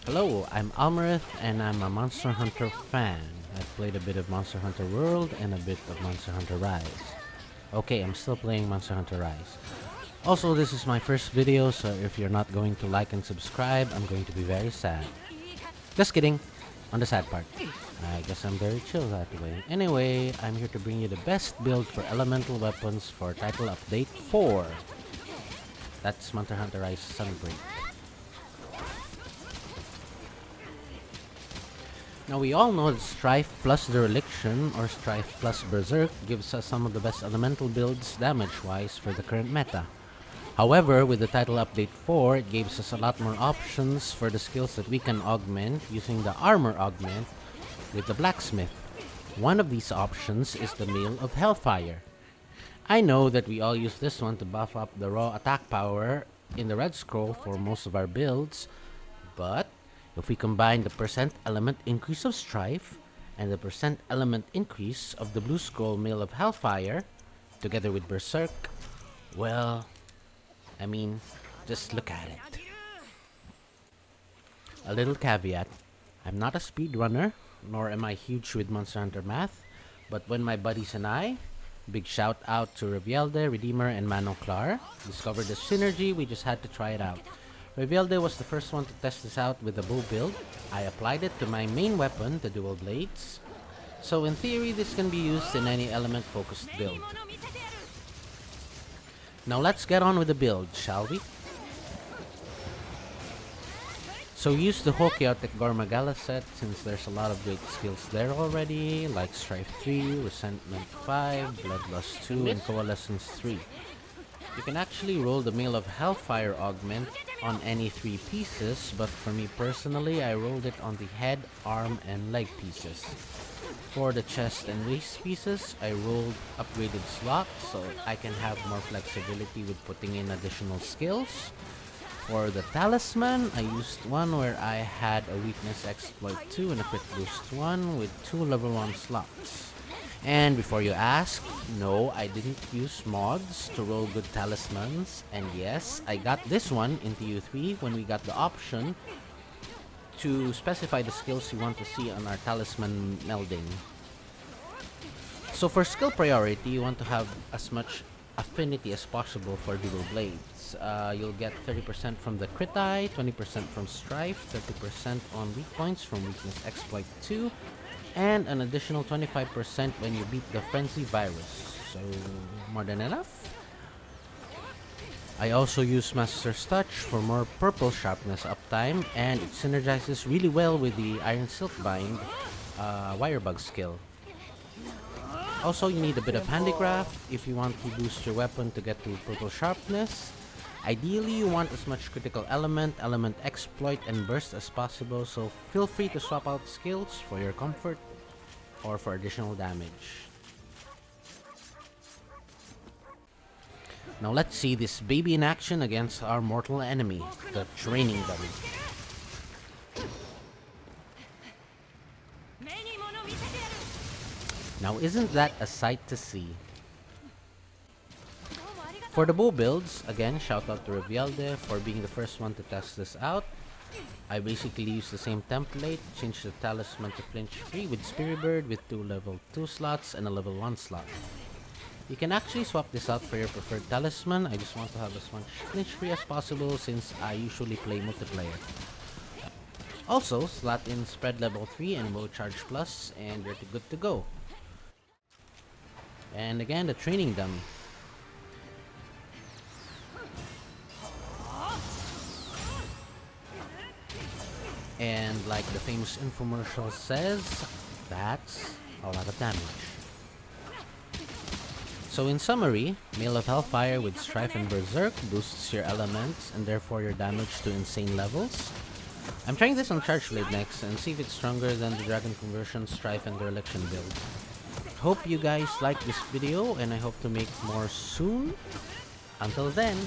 Hello, I'm Almerith and I'm a Monster Hunter fan. I've played a bit of Monster Hunter World and a bit of Monster Hunter Rise. Okay, I'm still playing Monster Hunter Rise. Also, this is my first video, so if you're not going to like and subscribe, I'm going to be very sad. Just kidding, on the sad part. I guess I'm very chill that way. Anyway, I'm here to bring you the best build for elemental weapons for Title Update 4. That's Monster Hunter Rise Sunbreak. Now we all know that Strife plus Dereliction or Strife plus Berserk gives us some of the best elemental builds damage-wise for the current meta. However, with the Title Update 4, it gives us a lot more options for the skills that we can augment using the Armor Augment with the Blacksmith. One of these options is the Mail of Hellfire. I know that we all use this one to buff up the raw attack power in the Red Scroll for most of our builds, but if we combine the percent element increase of Strife and the percent element increase of the Blue Scroll Mail of Hellfire together with Berserk, well, I mean, just look at it. A little caveat, I'm not a speedrunner, nor am I huge with Monster Hunter math, but when my buddies and I, big shout out to Revielde, Redeemer, and Manoclar, discovered the synergy, we just had to try it out. Revielde was the first one to test this out with the bow build. I applied it to my main weapon, the dual blades. So in theory, this can be used in any element focused build. Now let's get on with the build, shall we? So use the whole Chaotic Gormagala set since there's a lot of great skills there already, like Strife 3, Resentment 5, Bloodlust 2, and Coalescence 3. You can actually roll the Mail of Hellfire Augment on any 3 pieces, but for me personally, I rolled it on the head, arm, and leg pieces. For the chest and waist pieces, I rolled upgraded slots so I can have more flexibility with putting in additional skills. For the talisman, I used one where I had a weakness exploit 2 and a crit boost 1 with 2 level 1 slots. And before you ask, no, I didn't use mods to roll good talismans. And yes, I got this one in TU3 when we got the option to specify the skills you want to see on our talisman melding. So for skill priority, you want to have as much affinity as possible for dual blades. You'll get 30% from the crit die, 20% from Strife, 30% on weak points from weakness exploit 2, and an additional 25% when you beat the Frenzy Virus. So, more than enough. I also use Master's Touch for more purple sharpness uptime, and it synergizes really well with the Iron Silk Bind Wirebug skill. Also, you need a bit of Handicraft if you want to boost your weapon to get to purple sharpness. Ideally, you want as much critical element, element exploit, and burst as possible, so feel free to swap out skills for your comfort or for additional damage. Now let's see this baby in action against our mortal enemy, the Training Dummy. Now isn't that a sight to see? For the bow builds, again, shout out to Revielde for being the first one to test this out. I basically used the same template, changed the talisman to flinch free with Spiribird with 2 level 2 slots and a level 1 slot. You can actually swap this out for your preferred talisman. I just want to have as much flinch free as possible since I usually play multiplayer. Also, slot in spread level 3 and bow charge plus and you're good to go. And again, the Training Dummy. And like the famous infomercial says, that's a lot of damage. So in summary, Mail of Hellfire with Strife and Berserk boosts your elements and therefore your damage to insane levels. I'm trying this on Chargeblade next and see if it's stronger than the Dragon Conversion, Strife, and Dereliction build. Hope you guys like this video and I hope to make more soon. Until then,